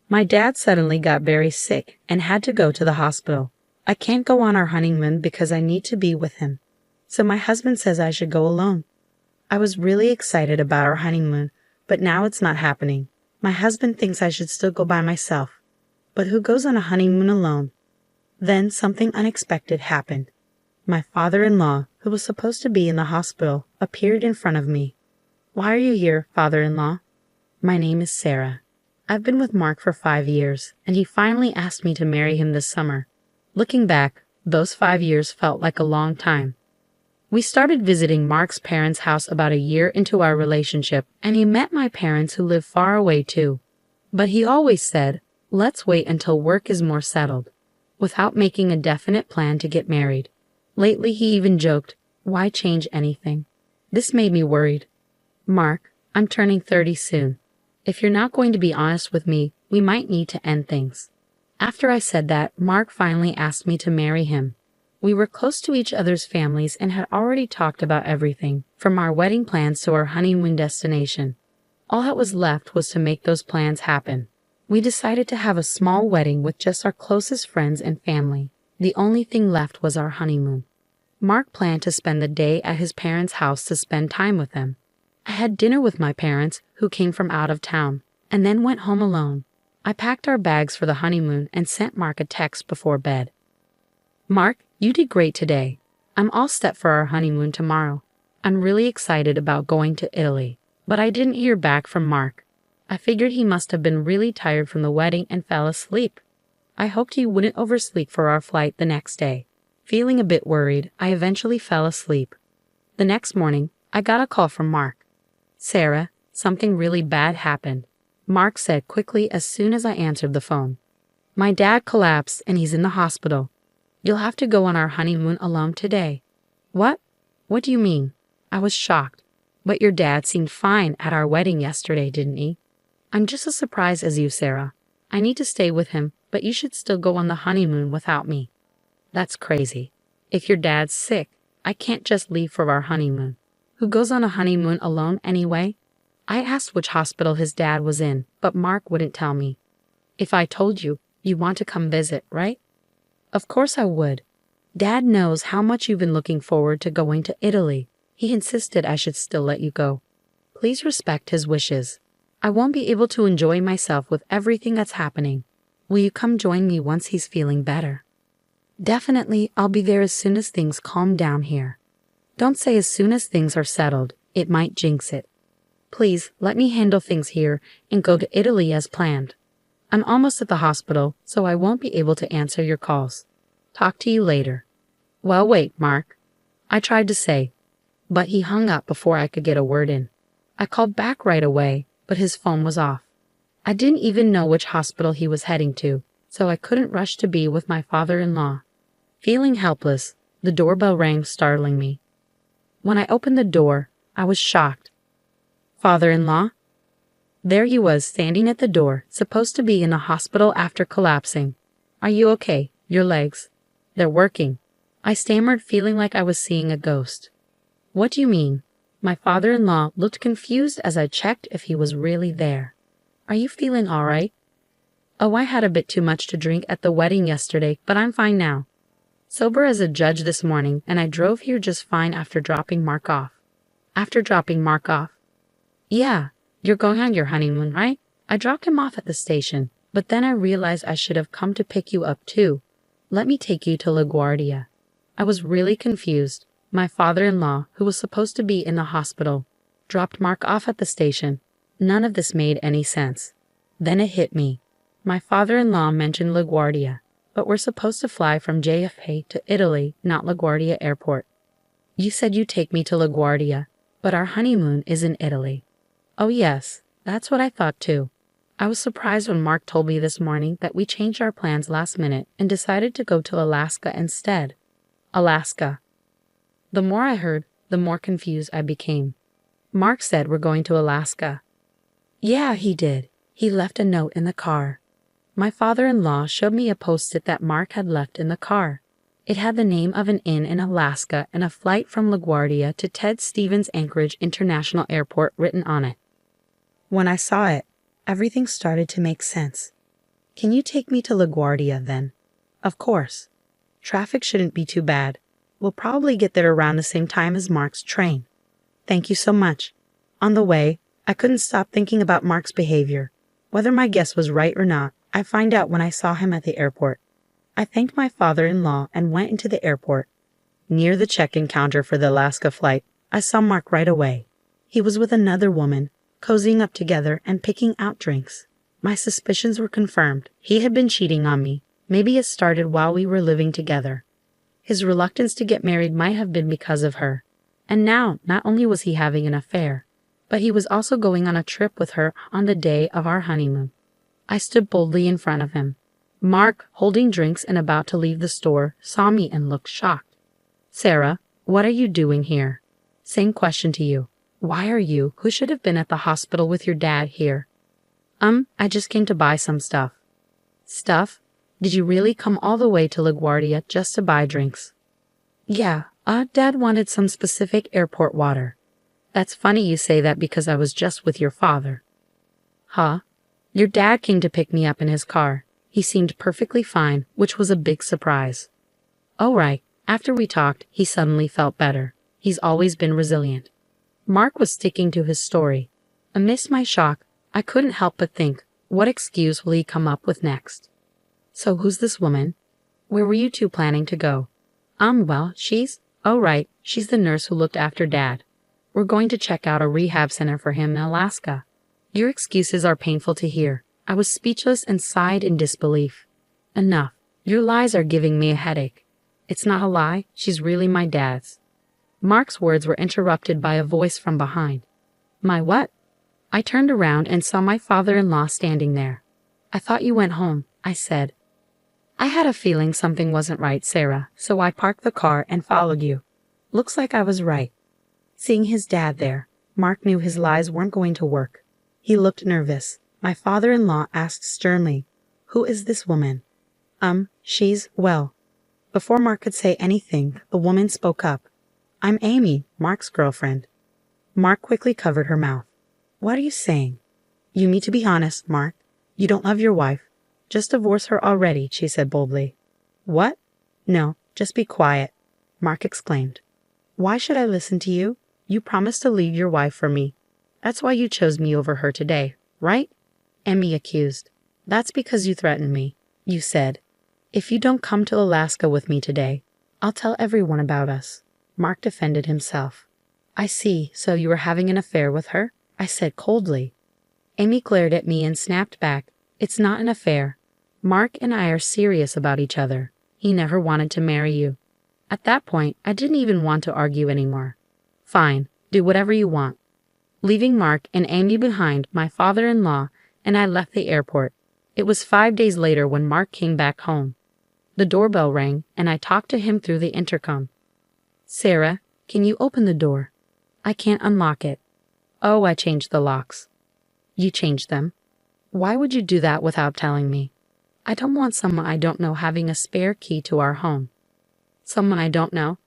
My dad suddenly got very sick and had to go to the hospital. I can't go on our honeymoon because I need to be with him. So my husband says I should go alone. I was really excited about our honeymoon, but now it's not happening. My husband thinks I should still go by myself. But who goes on a honeymoon alone? Then something unexpected happened. My father-in-law, who was supposed to be in the hospital, appeared in front of me. "Why are you here, father-in-law?" "My name is Sarah. I've been with Mark for 5 years, and he finally asked me to marry him this summer." Looking back, those 5 years felt like a long time. We started visiting Mark's parents' house about a year into our relationship, and he met my parents who live far away too. But he always said, "Let's wait until work is more settled," without making a definite plan to get married. Lately he even joked, "Why change anything?" This made me worried. "Mark, I'm turning 30 soon. If you're not going to be honest with me, we might need to end things." After I said that, Mark finally asked me to marry him. We were close to each other's families and had already talked about everything, from our wedding plans to our honeymoon destination. All that was left was to make those plans happen. We decided to have a small wedding with just our closest friends and family. The only thing left was our honeymoon. Mark planned to spend the day at his parents' house to spend time with them. I had dinner with my parents, who came from out of town, and then went home alone. I packed our bags for the honeymoon and sent Mark a text before bed. "Mark, you did great today. I'm all set for our honeymoon tomorrow. I'm really excited about going to Italy." But I didn't hear back from Mark. I figured he must have been really tired from the wedding and fell asleep. I hoped he wouldn't oversleep for our flight the next day. Feeling a bit worried, I eventually fell asleep. The next morning, I got a call from Mark. "Sarah, something really bad happened," Mark said quickly as soon as I answered the phone. "My dad collapsed and he's in the hospital. You'll have to go on our honeymoon alone today." "What? What do you mean?" I was shocked. "But your dad seemed fine at our wedding yesterday, didn't he?" "I'm just as surprised as you, Sarah. I need to stay with him, but you should still go on the honeymoon without me." "That's crazy. If your dad's sick, I can't just leave for our honeymoon. Who goes on a honeymoon alone anyway?" I asked which hospital his dad was in, but Mark wouldn't tell me. "If I told you, you'd want to come visit, right?" "Of course I would. Dad knows how much you've been looking forward to going to Italy. He insisted I should still let you go. Please respect his wishes. I won't be able to enjoy myself with everything that's happening. Will you come join me once he's feeling better?" "Definitely, I'll be there as soon as things calm down here." "Don't say as soon as things are settled. It might jinx it. Please, let me handle things here and go to Italy as planned. I'm almost at the hospital, so I won't be able to answer your calls. Talk to you later." "Well, wait, Mark," I tried to say, but he hung up before I could get a word in. I called back right away, but his phone was off. I didn't even know which hospital he was heading to, so I couldn't rush to be with my father-in-law. Feeling helpless, the doorbell rang, startling me. When I opened the door, I was shocked. "Father-in-law?" There he was, standing at the door, supposed to be in a hospital after collapsing. "Are you okay? Your legs? They're working." I stammered, feeling like I was seeing a ghost. "What do you mean?" My father-in-law looked confused as I checked if he was really there. "Are you feeling all right?" "Oh, I had a bit too much to drink at the wedding yesterday, but I'm fine now. Sober as a judge this morning, and I drove here just fine after dropping Mark off." "After dropping Mark off?" "Yeah, you're going on your honeymoon, right? I dropped him off at the station, but then I realized I should have come to pick you up too. Let me take you to LaGuardia." I was really confused. My father-in-law, who was supposed to be in the hospital, dropped Mark off at the station. None of this made any sense. Then it hit me. My father-in-law mentioned LaGuardia, but we're supposed to fly from JFK to Italy, not LaGuardia Airport. "You said you'd take me to LaGuardia, but our honeymoon is in Italy." "Oh yes, that's what I thought too." I was surprised when Mark told me this morning that we changed our plans last minute and decided to go to Alaska instead. Alaska. The more I heard, the more confused I became. Mark said we're going to Alaska. Yeah, he did. He left a note in the car. My father-in-law showed me a post-it that Mark had left in the car. It had the name of an inn in Alaska and a flight from LaGuardia to Ted Stevens Anchorage International Airport written on it. When I saw it, everything started to make sense. Can you take me to LaGuardia then? Of course. Traffic shouldn't be too bad. We'll probably get there around the same time as Mark's train. Thank you so much. On the way, I couldn't stop thinking about Mark's behavior. Whether my guess was right or not, I find out when I saw him at the airport. I thanked my father-in-law and went into the airport. Near the check-in counter for the Alaska flight, I saw Mark right away. He was with another woman, cozying up together and picking out drinks. My suspicions were confirmed. He had been cheating on me. Maybe it started while we were living together. His reluctance to get married might have been because of her. And now, not only was he having an affair, but he was also going on a trip with her on the day of our honeymoon. I stood boldly in front of him. Mark, holding drinks and about to leave the store, saw me and looked shocked. Sarah, what are you doing here? Same question to you. Why are you, who should have been at the hospital with your dad, here? I just came to buy some stuff. Stuff? Did you really come all the way to LaGuardia just to buy drinks? Yeah, Dad wanted some specific airport water. That's funny you say that because I was just with your father. Huh? Your dad came to pick me up in his car. He seemed perfectly fine, which was a big surprise. Oh right, after we talked, he suddenly felt better. He's always been resilient. Mark was sticking to his story. Amidst my shock, I couldn't help but think, what excuse will he come up with next? So who's this woman? Where were you two planning to go? Well, oh right, she's the nurse who looked after Dad. We're going to check out a rehab center for him in Alaska. Your excuses are painful to hear. I was speechless and sighed in disbelief. Enough. Your lies are giving me a headache. It's not a lie, she's really my dad's. Mark's words were interrupted by a voice from behind. My what? I turned around and saw my father-in-law standing there. I thought you went home, I said. I had a feeling something wasn't right, Sarah, so I parked the car and followed you. Looks like I was right. Seeing his dad there, Mark knew his lies weren't going to work. He looked nervous. My father-in-law asked sternly, Who is this woman? Well. Before Mark could say anything, the woman spoke up. I'm Amy, Mark's girlfriend. Mark quickly covered her mouth. What are you saying? You need to be honest, Mark. You don't love your wife. Just divorce her already, she said boldly. What? No, just be quiet, Mark exclaimed. Why should I listen to you? You promised to leave your wife for me. That's why you chose me over her today, right? Amy accused. That's because you threatened me. You said, if you don't come to Alaska with me today, I'll tell everyone about us. Mark defended himself. I see, so you were having an affair with her? I said coldly. Amy glared at me and snapped back. It's not an affair. Mark and I are serious about each other. He never wanted to marry you. At that point, I didn't even want to argue anymore. Fine, do whatever you want. Leaving Mark and Amy behind, my father-in-law and I left the airport. It was 5 days later when Mark came back home. The doorbell rang, and I talked to him through the intercom. Sarah, can you open the door? I can't unlock it. Oh, I changed the locks. You changed them? Why would you do that without telling me? I don't want someone I don't know having a spare key to our home. Someone I don't know?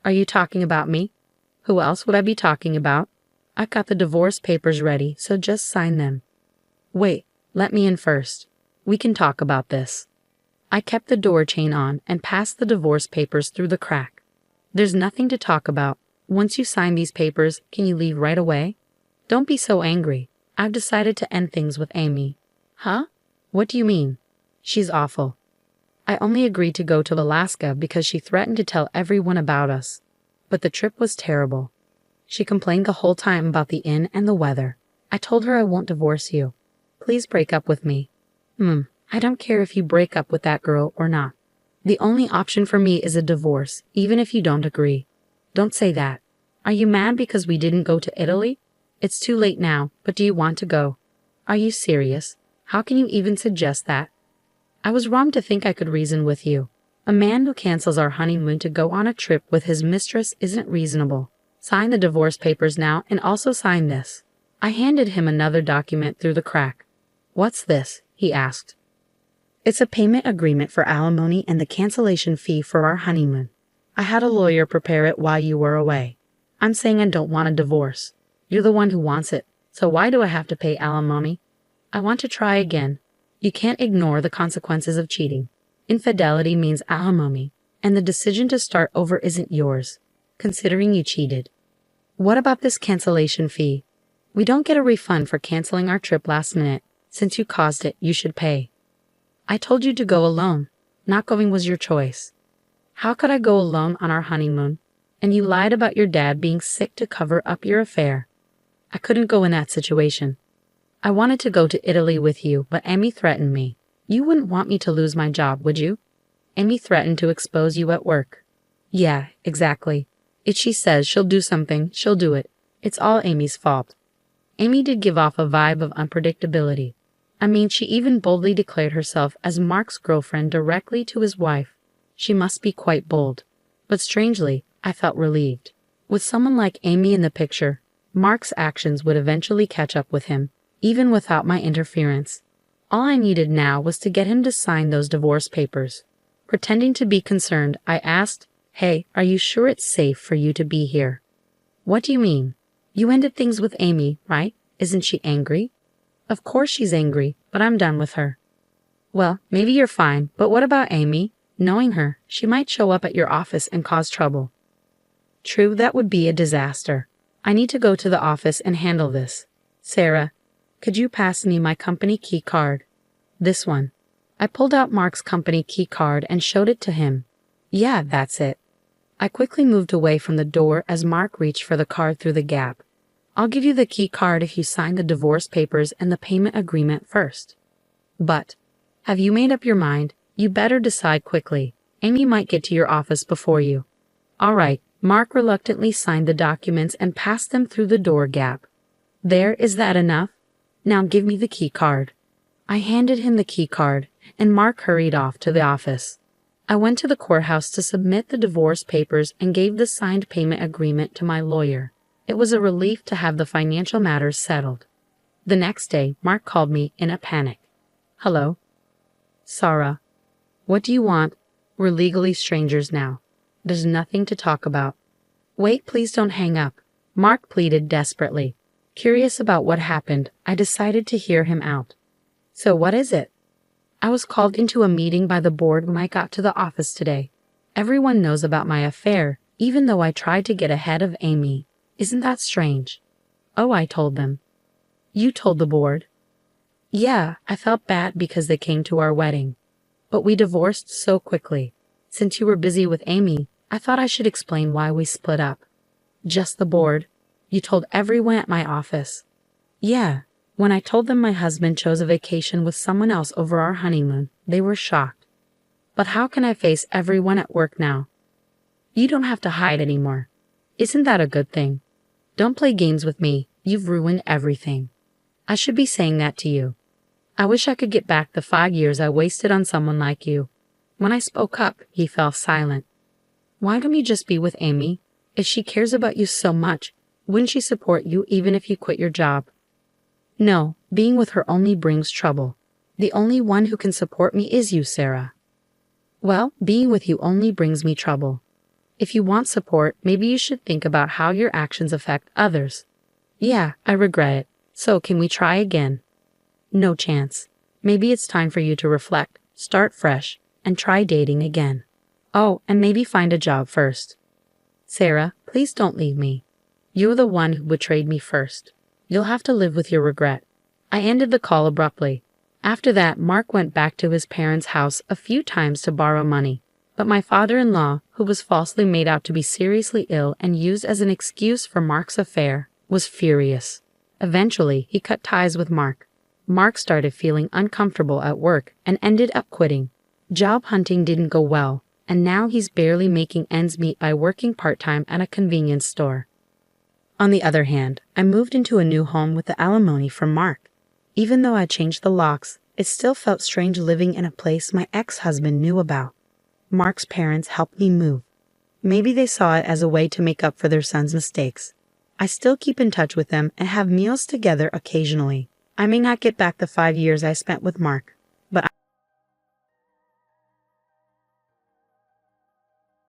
Are you talking about me? Who else would I be talking about? I've got the divorce papers ready, so just sign them. Wait, let me in first. We can talk about this. I kept the door chain on and passed the divorce papers through the crack. There's nothing to talk about. Once you sign these papers, can you leave right away? Don't be so angry. I've decided to end things with Amy. Huh? What do you mean? She's awful. I only agreed to go to Alaska because she threatened to tell everyone about us. But the trip was terrible. She complained the whole time about the inn and the weather. I told her I won't divorce you. Please break up with me. I don't care if you break up with that girl or not. The only option for me is a divorce, even if you don't agree. Don't say that. Are you mad because we didn't go to Italy? It's too late now, but do you want to go? Are you serious? How can you even suggest that? I was wrong to think I could reason with you. A man who cancels our honeymoon to go on a trip with his mistress isn't reasonable. Sign the divorce papers now and also sign this. I handed him another document through the crack. What's this? He asked. It's a payment agreement for alimony and the cancellation fee for our honeymoon. I had a lawyer prepare it while you were away. I'm saying I don't want a divorce. You're the one who wants it, so why do I have to pay alimony? I want to try again. You can't ignore the consequences of cheating. Infidelity means alimony, and the decision to start over isn't yours, considering you cheated. What about this cancellation fee? We don't get a refund for canceling our trip last minute. Since you caused it, you should pay. I told you to go alone. Not going was your choice. How could I go alone on our honeymoon? And you lied about your dad being sick to cover up your affair. I couldn't go in that situation. I wanted to go to Italy with you, but Amy threatened me. You wouldn't want me to lose my job, would you? Amy threatened to expose you at work. Yeah, exactly. If she says she'll do something, she'll do it. It's all Amy's fault. Amy did give off a vibe of unpredictability. I mean, she even boldly declared herself as Mark's girlfriend directly to his wife. She must be quite bold. But strangely, I felt relieved. With someone like Amy in the picture, Mark's actions would eventually catch up with him, even without my interference. All I needed now was to get him to sign those divorce papers. Pretending to be concerned, I asked, "Hey, are you sure it's safe for you to be here?" "What do you mean? You ended things with Amy, right? Isn't she angry?" "Of course she's angry, but I'm done with her." "Well, maybe you're fine, but what about Amy? Knowing her, she might show up at your office and cause trouble." "True, that would be a disaster. I need to go to the office and handle this. Sarah, could you pass me my company key card?" "This one." I pulled out Mark's company key card and showed it to him. "Yeah, that's it." I quickly moved away from the door as Mark reached for the card through the gap. "I'll give you the key card if you sign the divorce papers and the payment agreement first." "But, have you made up your mind? You better decide quickly. Amy might get to your office before you." "All right." Mark reluctantly signed the documents and passed them through the door gap. "There, is that enough? Now give me the key card." I handed him the key card, and Mark hurried off to the office. I went to the courthouse to submit the divorce papers and gave the signed payment agreement to my lawyer. It was a relief to have the financial matters settled. The next day, Mark called me in a panic. "Hello?" "Sarah, what do you want? We're legally strangers now. There's nothing to talk about." "Wait, please don't hang up," Mark pleaded desperately. Curious about what happened, I decided to hear him out. "So what is it?" "I was called into a meeting by the board when I got to the office today. Everyone knows about my affair, even though I tried to get ahead of Amy. Isn't that strange?" "Oh," I told them. "You told the board?" "Yeah, I felt bad because they came to our wedding. But we divorced so quickly. Since you were busy with Amy, I thought I should explain why we split up." "Just the board? You told everyone at my office?" "Yeah. When I told them my husband chose a vacation with someone else over our honeymoon, they were shocked. But how can I face everyone at work now?" "You don't have to hide anymore. Isn't that a good thing? Don't play games with me. You've ruined everything." "I should be saying that to you. I wish I could get back the 5 years I wasted on someone like you." When I spoke up, he fell silent. "Why don't you just be with Amy? If she cares about you so much, wouldn't she support you even if you quit your job?" "No, being with her only brings trouble. The only one who can support me is you, Sarah." "Well, being with you only brings me trouble. If you want support, maybe you should think about how your actions affect others." "Yeah, I regret it. So can we try again?" "No chance. Maybe it's time for you to reflect, start fresh, and try dating again. Oh, and maybe find a job first." "Sarah, please don't leave me. You're the one who betrayed me first. You'll have to live with your regret." I ended the call abruptly. After that, Mark went back to his parents' house a few times to borrow money. But my father-in-law, who was falsely made out to be seriously ill and used as an excuse for Mark's affair, was furious. Eventually, he cut ties with Mark. Mark started feeling uncomfortable at work and ended up quitting. Job hunting didn't go well, and now he's barely making ends meet by working part-time at a convenience store. On the other hand, I moved into a new home with the alimony from Mark. Even though I changed the locks, it still felt strange living in a place my ex-husband knew about. Mark's parents helped me move. Maybe they saw it as a way to make up for their son's mistakes. I still keep in touch with them and have meals together occasionally. I may not get back the 5 years I spent with Mark,